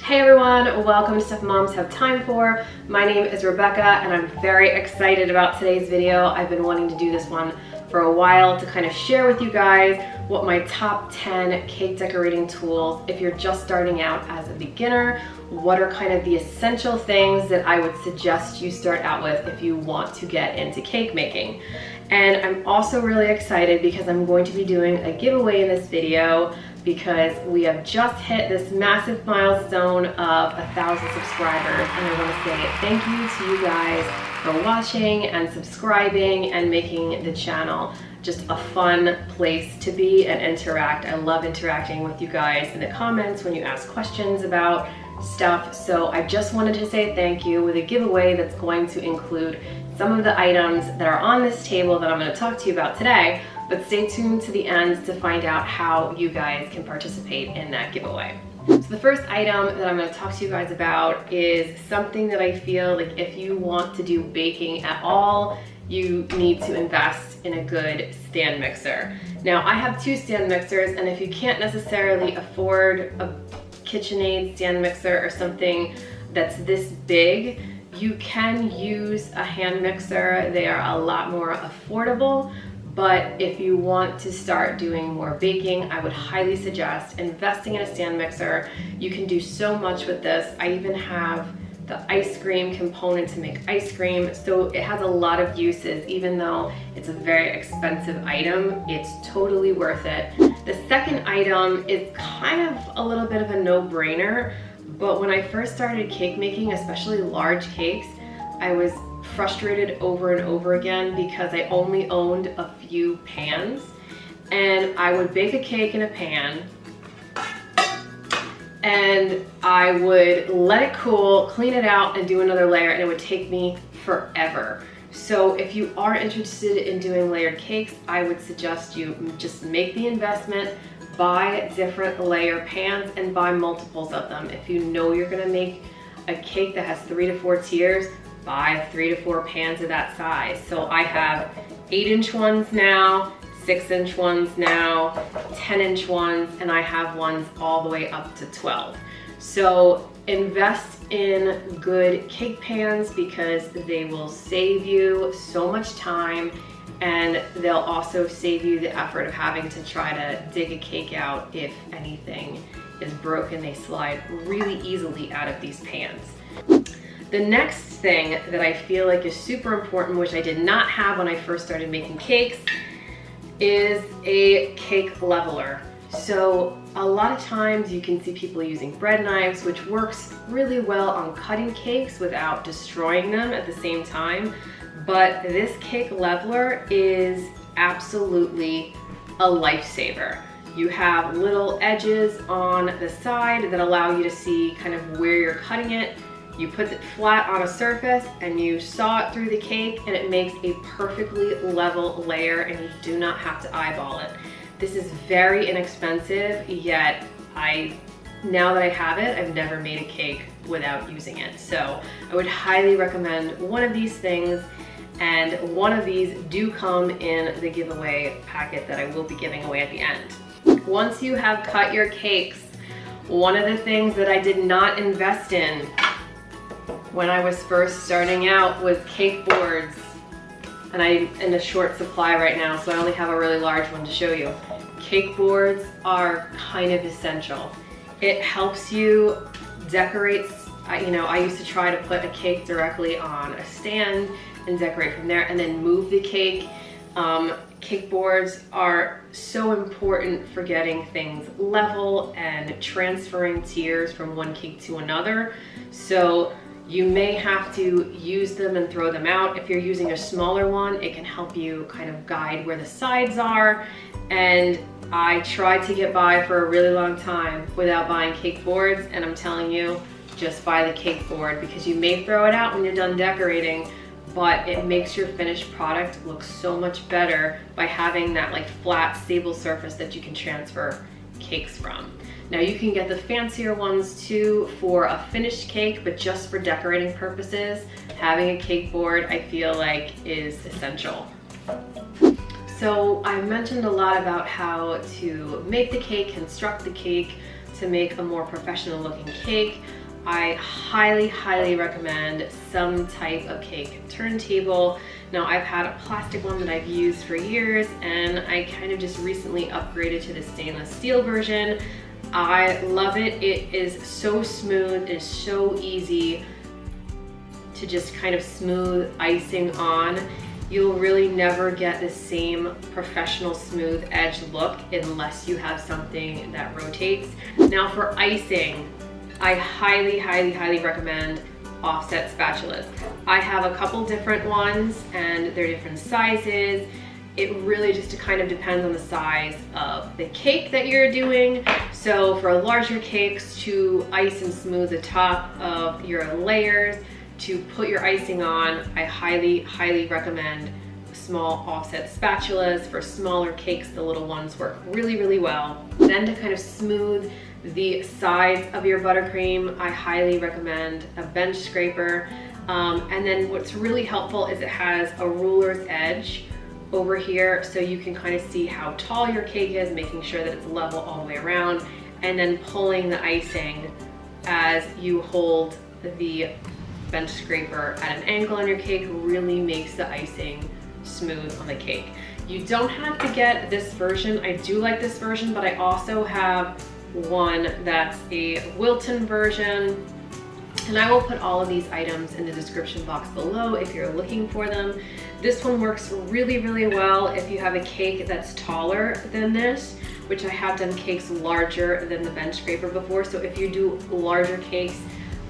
Hey everyone, welcome to Stuff Moms Have Time For. My name is Rebecca and I'm very excited about today's video. I've been wanting to do this one for a while to kind of share with you guys what my top 10 cake decorating tools, if you're just starting out as a beginner, what are kind of the essential things that I would suggest you start out with if you want to get into cake making. And I'm also really excited because I'm going to be doing a giveaway in this video because we have just hit this massive milestone of 1,000 subscribers, and I want to say thank you to you guys for watching and subscribing and making the channel just a fun place to be and interact. I love interacting with you guys in the comments when you ask questions about stuff. So I just wanted to say thank you with a giveaway that's going to include some of the items that are on this table that I'm going to talk to you about today, but stay tuned to the end to find out how you guys can participate in that giveaway. So the first item that I'm going to talk to you guys about is something that I feel like if you want to do baking at all, you need to invest in a good stand mixer. Now I have two stand mixers, and if you can't necessarily afford a KitchenAid stand mixer or something that's this big, you can use a hand mixer. They are a lot more affordable, but if you want to start doing more baking, I would highly suggest investing in a stand mixer. You can do so much with this. I even have the ice cream component to make ice cream, so it has a lot of uses. Even though it's a very expensive item, it's totally worth it. The second item is kind of a little bit of a no-brainer, but when I first started cake making, especially large cakes, I was frustrated over and over again because I only owned a few pans, and I would bake a cake in a pan and I would let it cool, clean it out, and do another layer, and it would take me forever. So if you are interested in doing layered cakes, I would suggest you just make the investment, buy different layer pans, and buy multiples of them. If you know you're gonna make a cake that has 3 to 4 tiers, buy 3 to 4 pans of that size. So I have 8-inch ones now, 6-inch ones now, 10-inch ones, and I have ones all the way up to 12. So invest in good cake pans because they will save you so much time, and they'll also save you the effort of having to try to dig a cake out. If anything is broken, they slide really easily out of these pans. The next thing that I feel like is super important, which I did not have when I first started making cakes, is a cake leveler. So a lot of times you can see people using bread knives, which works really well on cutting cakes without destroying them at the same time. But this cake leveler is absolutely a lifesaver. You have little edges on the side that allow you to see kind of where you're cutting it. You put it flat on a surface and you saw it through the cake, and it makes a perfectly level layer, and you do not have to eyeball it. This is very inexpensive, yet now that I have it, I've never made a cake without using it. So I would highly recommend one of these things, and one of these do come in the giveaway packet that I will be giving away at the end. Once you have cut your cakes, one of the things that I did not invest in when I was first starting out was cake boards, and I'm in a short supply right now, so I only have a really large one to show you. Cake boards are kind of essential. It helps you decorate. I used to try to put a cake directly on a stand and decorate from there and then move the cake. Cake boards are so important for getting things level and transferring tiers from one cake to another. So you may have to use them and throw them out. If you're using a smaller one, it can help you kind of guide where the sides are. And I tried to get by for a really long time without buying cake boards, and I'm telling you, just buy the cake board, because you may throw it out when you're done decorating, but it makes your finished product look so much better by having that like flat, stable surface that you can transfer cakes from. Now you can get the fancier ones too for a finished cake, but just for decorating purposes, having a cake board I feel like is essential. So I mentioned a lot about how to make the cake, construct the cake. to make a more professional looking cake, I highly recommend some type of cake turntable. Now I've had a plastic one that I've used for years, and I kind of just recently upgraded to the stainless steel version. I love it. It is so smooth, it is so easy to just kind of smooth icing on. You'll really never get the same professional smooth edge look unless you have something that rotates. Now for icing, I highly recommend offset spatulas. I have a couple different ones and they're different sizes. It really just kind of depends on the size of the cake that you're doing. So for larger cakes, to ice and smooth the top of your layers, to put your icing on, I highly recommend small offset spatulas. For smaller cakes, the little ones work really well. Then to kind of smooth the sides of your buttercream, I highly recommend a bench scraper. And then what's really helpful is it has a ruler's edge over here, so you can kind of see how tall your cake is, making sure that it's level all the way around, and then pulling the icing as you hold the bench scraper at an angle on your cake really makes the icing smooth on the cake. You don't have to get this version. I do like this version, but I also have one that's a Wilton version, and I will put all of these items in the description box below if you're looking for them. This one works really well if you have a cake that's taller than this, which I have done cakes larger than the bench scraper before. So if you do larger cakes,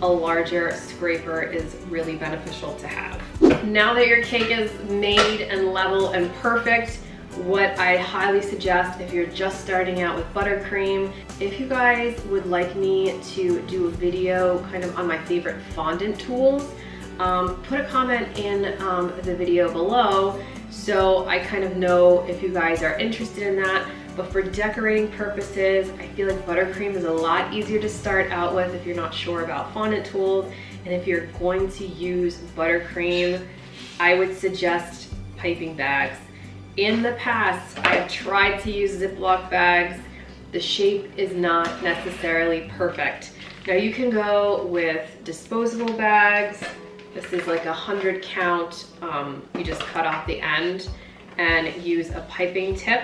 a larger scraper is really beneficial to have. Now that your cake is made and level and perfect, what I highly suggest if you're just starting out with buttercream, if you guys would like me to do a video kind of on my favorite fondant tools, put a comment in the video below so I kind of know if you guys are interested in that. But for decorating purposes, I feel like buttercream is a lot easier to start out with if you're not sure about fondant tools. And if you're going to use buttercream, I would suggest piping bags. In the past, I've tried to use Ziploc bags. The shape is not necessarily perfect. Now you can go with disposable bags. This is like 100 count. You just cut off the end and use a piping tip.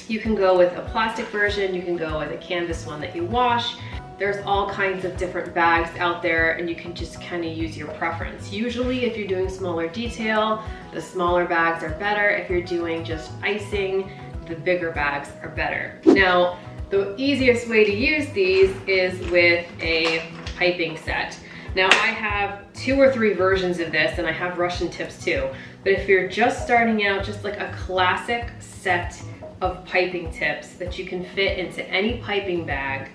You can go with a plastic version, you can go with a canvas one that you wash. There's all kinds of different bags out there, and you can just kind of use your preference. Usually if you're doing smaller detail, the smaller bags are better. If you're doing just icing, the bigger bags are better. Now, the easiest way to use these is with a piping set. Now I have 2 or 3 versions of this, and I have Russian tips too. But if you're just starting out, just like a classic set of piping tips that you can fit into any piping bag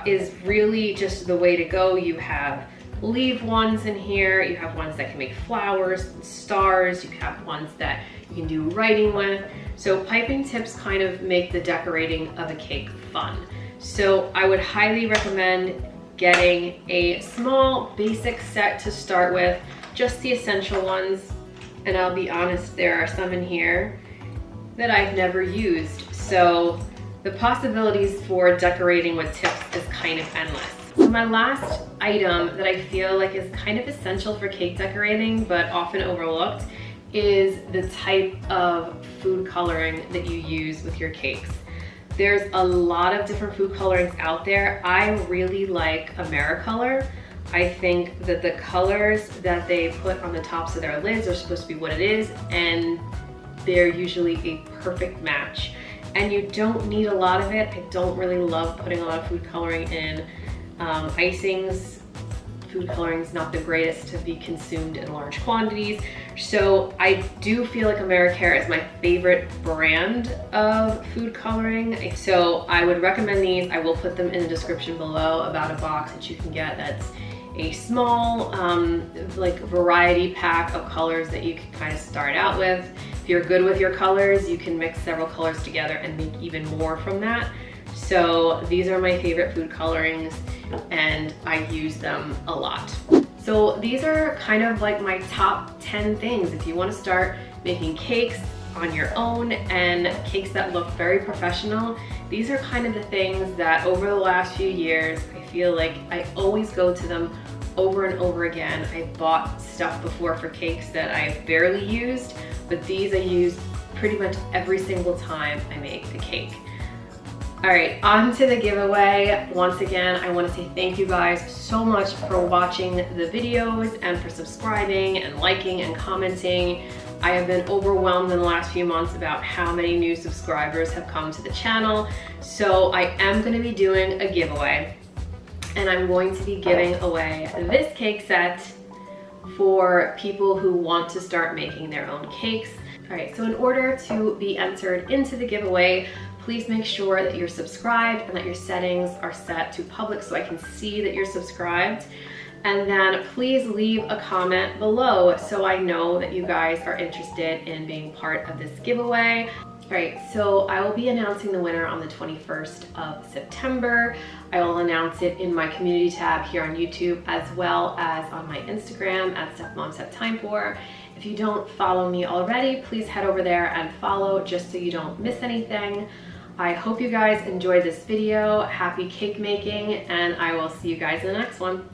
is really just the way to go. You have leaf ones in here, you have ones that can make flowers and stars, you have ones that you can do writing with. So piping tips kind of make the decorating of a cake fun. So I would highly recommend getting a small basic set to start with, just the essential ones. And I'll be honest, there are some in here that I've never used. So the possibilities for decorating with tips is kind of endless. So my last item that I feel like is kind of essential for cake decorating, but often overlooked, is the type of food coloring that you use with your cakes. There's a lot of different food colorings out there. I really like AMERICOLor. I think that the colors that they put on the tops of their lids are supposed to be what it is, and they're usually a perfect match. And you don't need a lot of it. I don't really love putting a lot of food coloring in icings. Food coloring is not the greatest to be consumed in large quantities. So I do feel like AMERICOLor is my favorite brand of food coloring. So I would recommend these. I will put them in the description below about a box that you can get that's a small like variety pack of colors that you can kind of start out with. If you're good with your colors, you can mix several colors together and make even more from that. So these are my favorite food colorings and I use them a lot. So these are kind of like my top 10 things if you want to start making cakes on your own and cakes that look very professional. These are kind of the things that over the last few years, I feel like I always go to them over and over again. I bought stuff before for cakes that I barely used, but these I use pretty much every single time I make a cake. All right, on to the giveaway. Once again, I want to say thank you guys so much for watching the videos and for subscribing and liking and commenting. I have been overwhelmed in the last few months about how many new subscribers have come to the channel. So I am going to be doing a giveaway, and I'm going to be giving away this cake set for people who want to start making their own cakes. All right, so in order to be entered into the giveaway, please make sure that you're subscribed and that your settings are set to public so I can see that you're subscribed. And then please leave a comment below so I know that you guys are interested in being part of this giveaway. All right, so I will be announcing the winner on the 21st of September. I will announce it in my community tab here on YouTube as well as on my Instagram at StepMomStepTimeFor. If you don't follow me already, please head over there and follow just so you don't miss anything. I hope you guys enjoyed this video. Happy cake making, and I will see you guys in the next one.